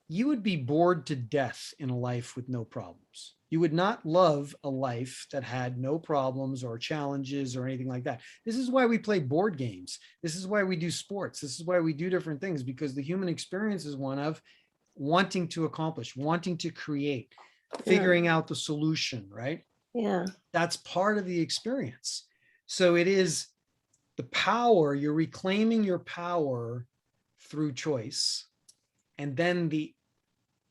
You would be bored to death in a life with no problems. You would not love a life that had no problems or challenges or anything like that. This is why we play board games. This is why we do sports. This is why we do different things, because the human experience is one of wanting to accomplish, wanting to create, figuring out the solution, right? Yeah. That's part of the experience. So it is the power, you're reclaiming your power through choice. And then the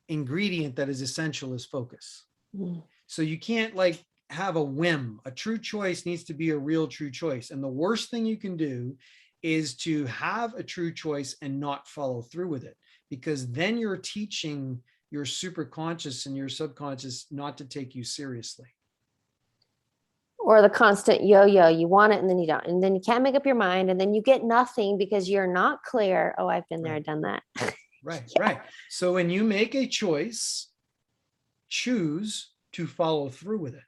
ingredient that is essential is focus. So you can't like have a whim. A true choice needs to be a real true choice. And the worst thing you can do is to have a true choice and not follow through with it, because then you're teaching your superconscious and your subconscious not to take you seriously. Or the constant yo-yo, you want it and then you don't, and then you can't make up your mind, and then you get nothing because you're not clear. Oh, I've been there, done that. Right. So when you make a choice, choose to follow through with it.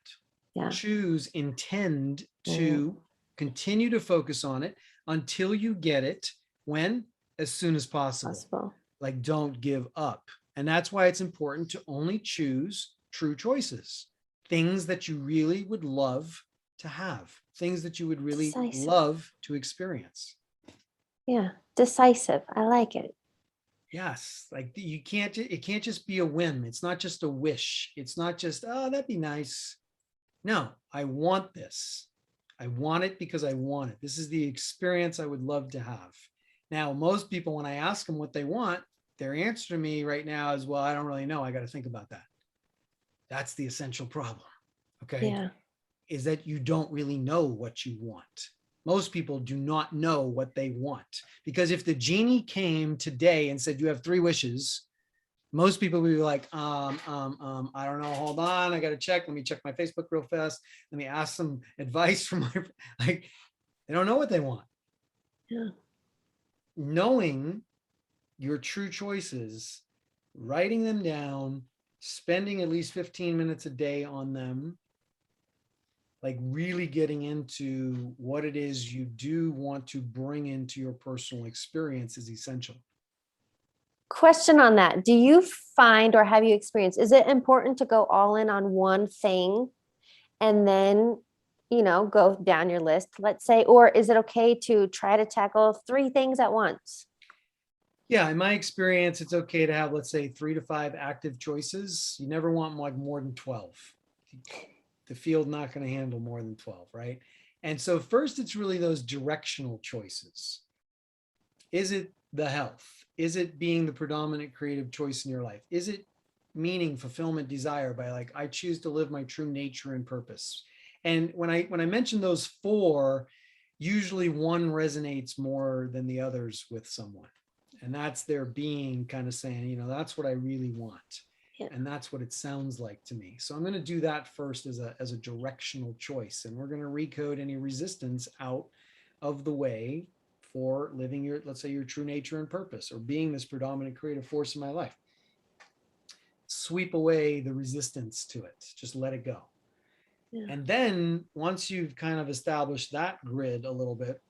Yeah. Choose, intend to continue to focus on it until you get it. When? As soon as possible. Like, don't give up. And that's why it's important to only choose true choices, things that you really would love to have, things that you would really love to experience. Yeah. Decisive. I like it. Yes. Like it can't just be a whim. It's not just a wish. It's not just, oh, that'd be nice. No, I want this. I want it because I want it. This is the experience I would love to have. Now, most people, when I ask them what they want, their answer to me right now is, well, I don't really know. I got to think about that. That's the essential problem. Okay. Yeah. Is that you don't really know what you want. Most people do not know what they want, because if the genie came today and said, you have 3 wishes, most people would be like, I don't know. Hold on. I got to check. Let me check my Facebook real fast. Let me ask some advice from like, they don't know what they want. Yeah. Knowing your true choices, writing them down, spending at least 15 minutes a day on them, like really getting into what it is you do want to bring into your personal experience is essential. Question on that. Do you find, or have you experienced, is it important to go all in on one thing and then, go down your list, let's say, or is it okay to try to tackle 3 things at once? Yeah, in my experience, it's okay to have, let's say, 3 to 5 active choices. You never want like more than 12. The field not going to handle more than 12, right? And so first, it's really those directional choices. Is it the health? Is it being the predominant creative choice in your life? Is it meaning, fulfillment, desire, by like, I choose to live my true nature and purpose. And when I mention those four, usually one resonates more than the others with someone. And that's their being kind of saying, that's what I really want. Yeah. And that's what it sounds like to me. So I'm going to do that first as a directional choice. And we're going to recode any resistance out of the way for living your, let's say, your true nature and purpose, or being this predominant creative force in my life. Sweep away the resistance to it. Just let it go. Yeah. And then once you've kind of established that grid a little bit,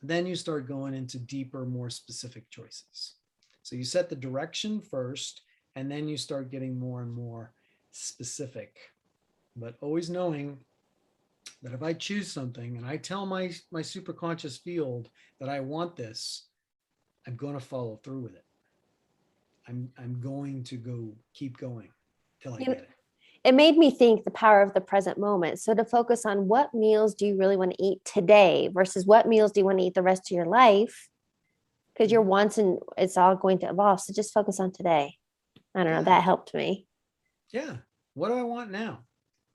then you start going into deeper, more specific choices. So you set the direction first, and then you start getting more and more specific. But always knowing that if I choose something and I tell my superconscious field that I want this, I'm going to follow through with it. I'm going to keep going till I get it. It made me think the power of the present moment. So to focus on what meals do you really want to eat today versus what meals do you want to eat the rest of your life? Because your wants and it's all going to evolve. So just focus on today. I don't know. That helped me. Yeah. What do I want now?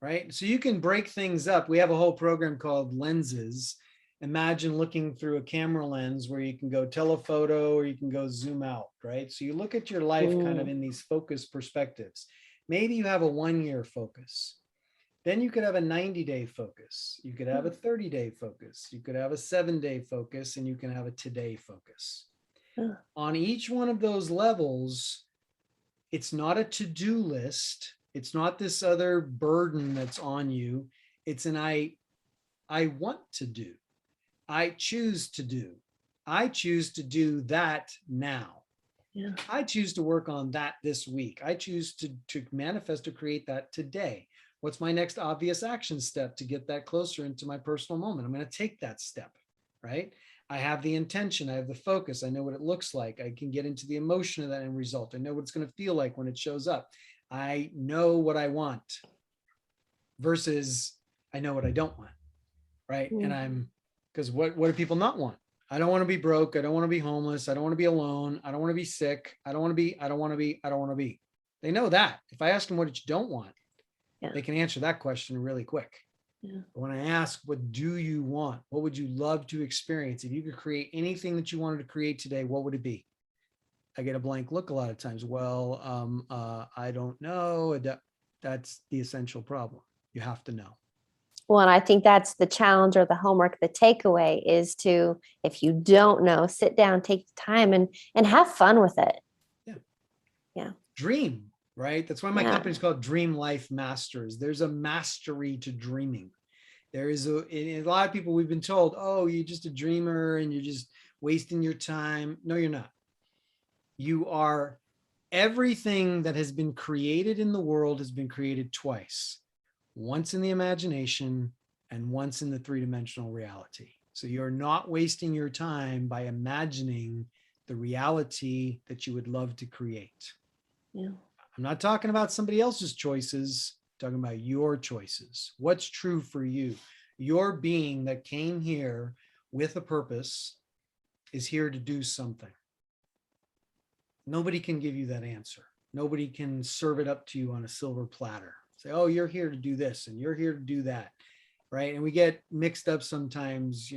Right. So you can break things up. We have a whole program called lenses. Imagine looking through a camera lens where you can go telephoto or you can go zoom out. Right. So you look at your life kind of in these focus perspectives. Maybe you have a 1-year focus. Then you could have a 90-day focus. You could have a 30-day focus. You could have a 7-day focus, and you can have a today focus. On each one of those levels, it's not a to-do list. It's not this other burden that's on you. It's an I want to do. I choose to do. I choose to do that now. Yeah. I choose to work on that this week. I choose to manifest or create that today. What's my next obvious action step to get that closer into my personal moment? I'm going to take that step, right? I have the intention. I have the focus. I know what it looks like. I can get into the emotion of that end result. I know what it's going to feel like when it shows up. I know what I want versus I know what I don't want, right? And because what do people not want? I don't want to be broke. I don't want to be homeless. I don't want to be alone. I don't want to be sick. I don't want to be. They know that. If I ask them what you don't want, they can answer that question really quick. Yeah. But when I ask, what do you want? What would you love to experience? If you could create anything that you wanted to create today, what would it be? I get a blank look a lot of times. Well, I don't know. That's the essential problem. You have to know. Well, and I think that's the challenge or the homework, the takeaway is to, if you don't know, sit down, take the time and have fun with it. Yeah. Yeah. Dream, right? That's why my company's called Dream Life Masters. There's a mastery to dreaming. There is a lot of people, we've been told, oh, you're just a dreamer and you're just wasting your time. No, you're not. You are, everything that has been created in the world has been created twice. Once in the imagination and once in the three-dimensional reality. So you're not wasting your time by imagining the reality that you would love to create. Yeah. I'm not talking about somebody else's choices, I'm talking about your choices. What's true for you? Your being that came here with a purpose is here to do something. Nobody can give you that answer. Nobody can serve it up to you on a silver platter. Say, oh, you're here to do this and you're here to do that, right? And we get mixed up sometimes,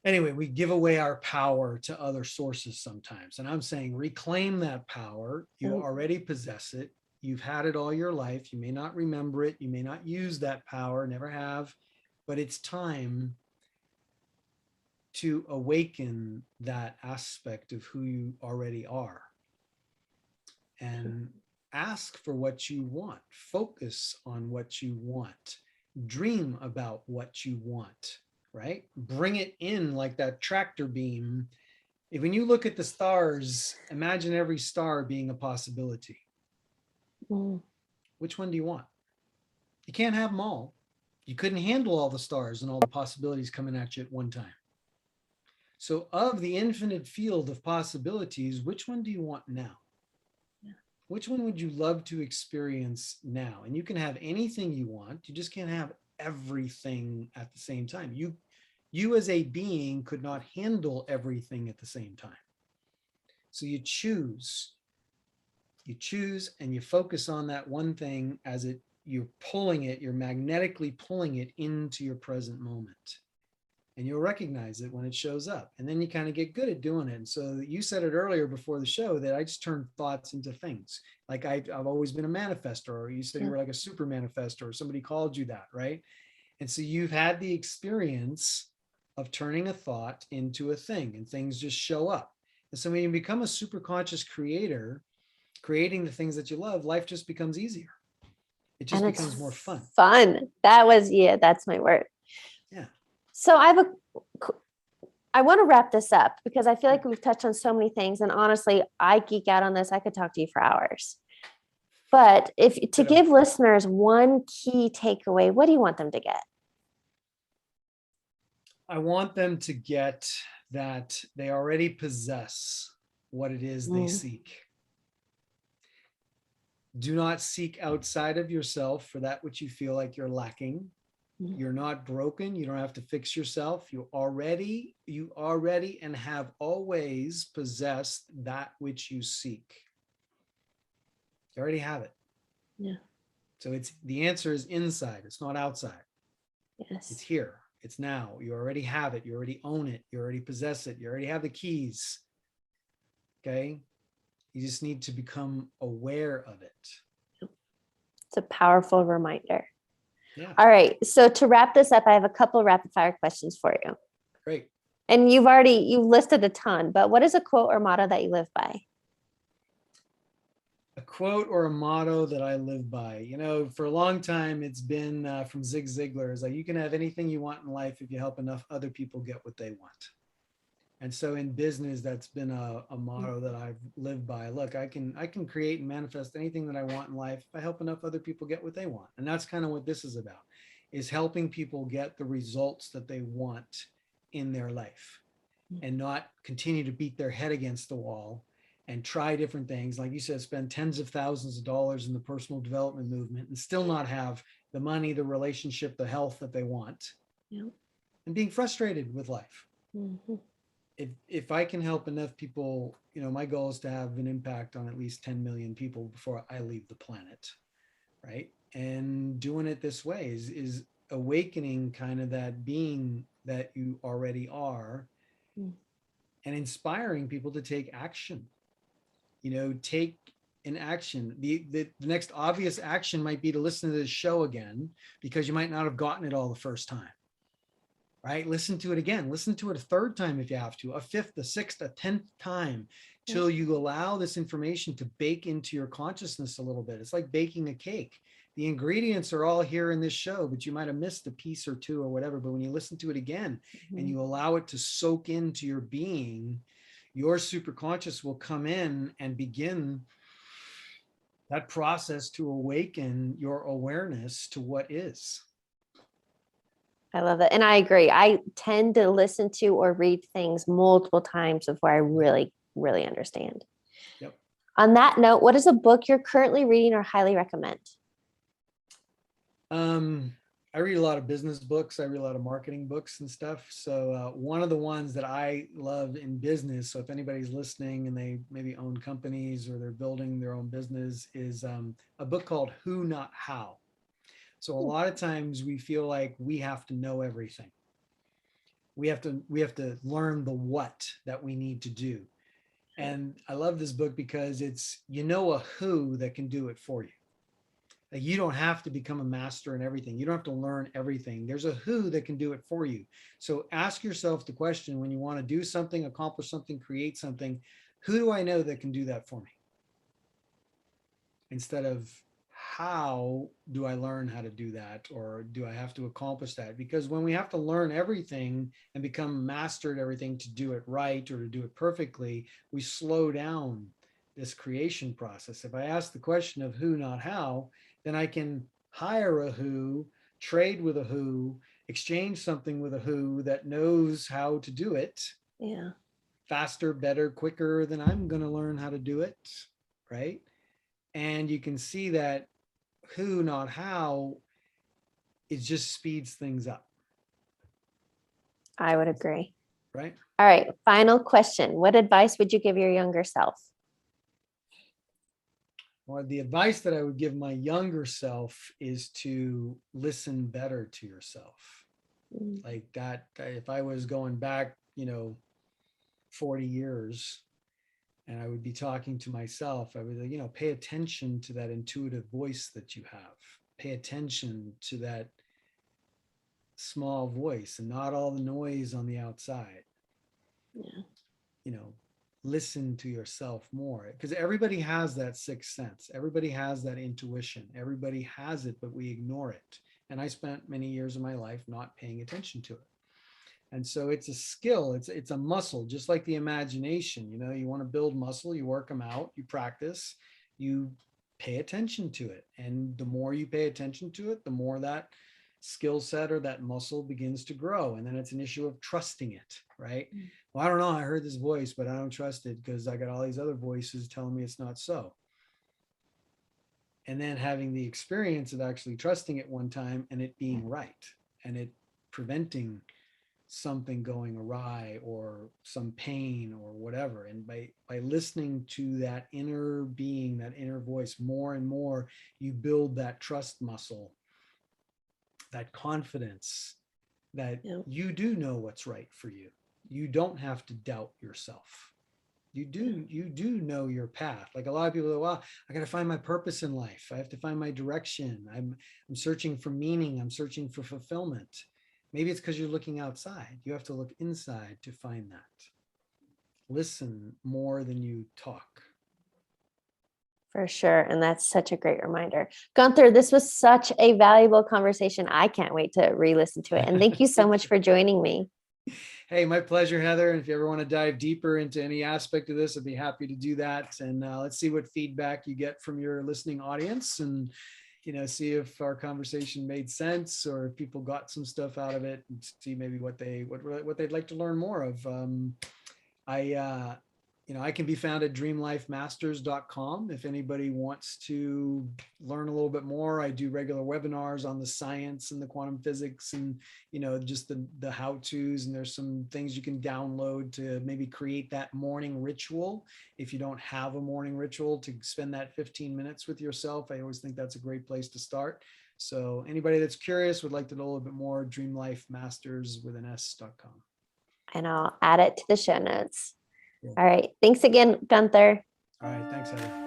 anyway, we give away our power to other sources sometimes. And I'm saying reclaim that power. You already possess it. You've had it all your life. You may not remember it. You may not use that power, never have, but it's time to awaken that aspect of who you already are. And ask for what you want. Focus on what you want. Dream about what you want, right? Bring it in like that tractor beam. When you look at the stars, imagine every star being a possibility. Which one do you want? You can't have them all. You couldn't handle all the stars and all the possibilities coming at you at one time. So of the infinite field of possibilities, which one do you want now? Which one would you love to experience now? And you can have anything you want. You just can't have everything at the same time. You as a being could not handle everything at the same time. So you choose You choose and you focus on that one thing as you're magnetically pulling it into your present moment. And you'll recognize it when it shows up. And then you kind of get good at doing it. And so you said it earlier before the show that I just turn thoughts into things. Like I've always been a manifestor, or you said you were like a super manifestor, or somebody called you that, right? And so you've had the experience of turning a thought into a thing, and things just show up. And so when you become a super conscious creator, creating the things that you love, life just becomes easier. It just And becomes more fun. Fun. That was, yeah, that's my word. Yeah. So I want to wrap this up because I feel like we've touched on so many things. And honestly, I geek out on this. I could talk to you for hours. But if to give listeners one key takeaway, what do you want them to get? I want them to get that they already possess what it is they seek. Do not seek outside of yourself for that which you feel like you're lacking. You're not broken. You don't have to fix yourself. You already and have always possessed that which you seek. You already have it. Yeah. So the answer is inside. It's not outside. Yes. It's here. It's now. You already have it. You already own it. You already possess it. You already have the keys. Okay. You just need to become aware of it. It's a powerful reminder. Yeah. All right. So to wrap this up, I have a couple rapid fire questions for you. Great. And you listed a ton, but what is a quote or motto that you live by? A quote or a motto that I live by. For a long time, it's been from Zig Ziglar. It's like, you can have anything you want in life if you help enough other people get what they want. And so in business, that's been a motto that I've lived by. Look, I can create and manifest anything that I want in life if I help enough other people get what they want. And that's kind of what this is about, is helping people get the results that they want in their life, and not continue to beat their head against the wall and try different things. Like you said, spend tens of thousands of dollars in the personal development movement and still not have the money, the relationship, the health that they want. Yeah. And being frustrated with life. Mm-hmm. If I can help enough people, my goal is to have an impact on at least 10 million people before I leave the planet, right? And doing it this way is awakening kind of that being that you already are, and inspiring people to take action. Take an action. The next obvious action might be to listen to this show again, because you might not have gotten it all the first time. Right? Listen to it again. Listen to it a third time if you have to, a fifth, a sixth, a 10th time, till you allow this information to bake into your consciousness a little bit. It's like baking a cake. The ingredients are all here in this show, but you might have missed a piece or two or whatever. But when you listen to it again and you allow it to soak into your being, your superconscious will come in and begin that process to awaken your awareness to what is. I love it. And I agree. I tend to listen to or read things multiple times before I really, really understand. Yep. On that note, what is a book you're currently reading or highly recommend? I read a lot of business books. I read a lot of marketing books and stuff. So one of the ones that I love in business, so if anybody's listening and they maybe own companies or they're building their own business, is a book called Who Not How. So a lot of times we feel like we have to know everything. We have to learn the what that we need to do. And I love this book because it's, a who that can do it for you. Like, you don't have to become a master in everything. You don't have to learn everything. There's a who that can do it for you. So ask yourself the question when you want to do something, accomplish something, create something, who do I know that can do that for me? Instead of, how do I learn how to do that? Or do I have to accomplish that? Because when we have to learn everything and become master at everything to do it right or to do it perfectly, we slow down this creation process. If I ask the question of who, not how, then I can hire a who, trade with a who, exchange something with a who that knows how to do it. Yeah. Faster, better, quicker than I'm going to learn how to do it. Right. And you can see that who, not how, it just speeds things up. I would agree. Right. All right. Final question. What advice would you give your younger self? Well, the advice that I would give my younger self is to listen better to yourself. Mm. Like that, if I was going back, 40 years and I would be talking to myself, I would, pay attention to that intuitive voice that you have. Pay attention to that small voice and not all the noise on the outside. Yeah. You know, listen to yourself more, because everybody has that sixth sense. Everybody has that intuition. Everybody has it, but we ignore it. And I spent many years of my life not paying attention to it. And so it's a skill, it's a muscle, just like the imagination. You want to build muscle, you work them out, you practice, you pay attention to it. And the more you pay attention to it, the more that skill set or that muscle begins to grow. And then it's an issue of trusting it, right? Well, I don't know, I heard this voice, but I don't trust it because I got all these other voices telling me it's not so. And then having the experience of actually trusting it one time and it being right, and it preventing something going awry or some pain or whatever. And by listening to that inner being, that inner voice more and more, you build that trust muscle, that confidence that you do know what's right for you. You don't have to doubt yourself. You do know your path. Like a lot of people go, well, I got to find my purpose in life. I have to find my direction. I'm searching for meaning. I'm searching for fulfillment. Maybe it's because you're looking outside. You have to look inside to find that. Listen more than you talk. For sure. And that's such a great reminder. Gunther, this was such a valuable conversation. I can't wait to re-listen to it. And thank you so much for joining me. Hey, my pleasure, Heather. And if you ever want to dive deeper into any aspect of this, I'd be happy to do that. And let's see what feedback you get from your listening audience, and see if our conversation made sense or if people got some stuff out of it, and see maybe what they'd like to learn more of. I can be found at dreamlifemasters.com. If anybody wants to learn a little bit more, I do regular webinars on the science and the quantum physics and, just the how-tos. And there's some things you can download to maybe create that morning ritual. If you don't have a morning ritual, to spend that 15 minutes with yourself, I always think that's a great place to start. So anybody that's curious, would like to know a little bit more, dreamlifemasters with an S.com. And I'll add it to the show notes. All right. Thanks again, Gunther. All right. Thanks, Heather.